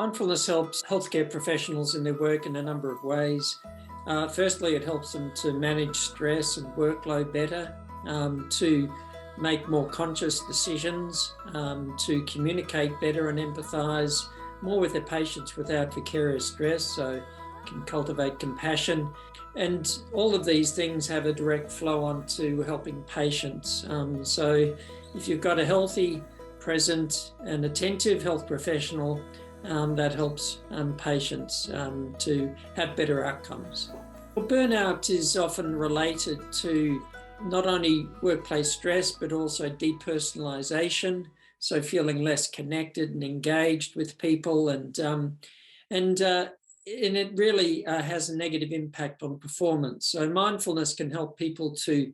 Mindfulness helps healthcare professionals in their work in a number of ways. Firstly, it helps them to manage stress and workload better, to make more conscious decisions, to communicate better and empathise more with their patients without vicarious stress, so can cultivate compassion. And all of these things have a direct flow on to helping patients. So if you've got a healthy, present and attentive health professional, that helps patients to have better outcomes. Well, burnout is often related to not only workplace stress, but also depersonalization, so feeling less connected and engaged with people, and it really has a negative impact on performance. So mindfulness can help people to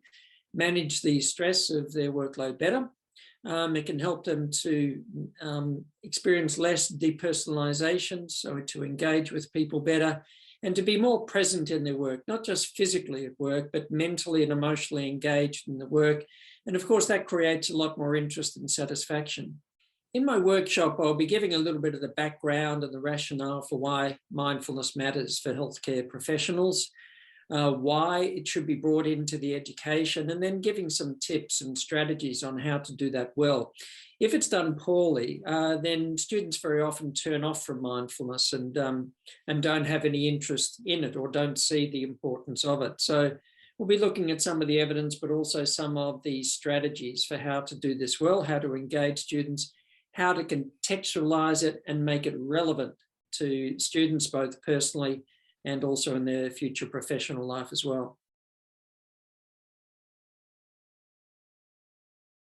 manage the stress of their workload better. It can help them to experience less depersonalization, so to engage with people better and to be more present in their work, not just physically at work, but mentally and emotionally engaged in the work. And of course, that creates a lot more interest and satisfaction. In my workshop, I'll be giving a little bit of the background and the rationale for why mindfulness matters for healthcare professionals, why it should be brought into the education, and then giving some tips and strategies on how to do that well. If it's done poorly, then students very often turn off from mindfulness and don't have any interest in it or don't see the importance of it. So we'll be looking at some of the evidence, but also some of the strategies for how to do this well, how to engage students, how to contextualize it and make it relevant to students both personally and also in their future professional life as well.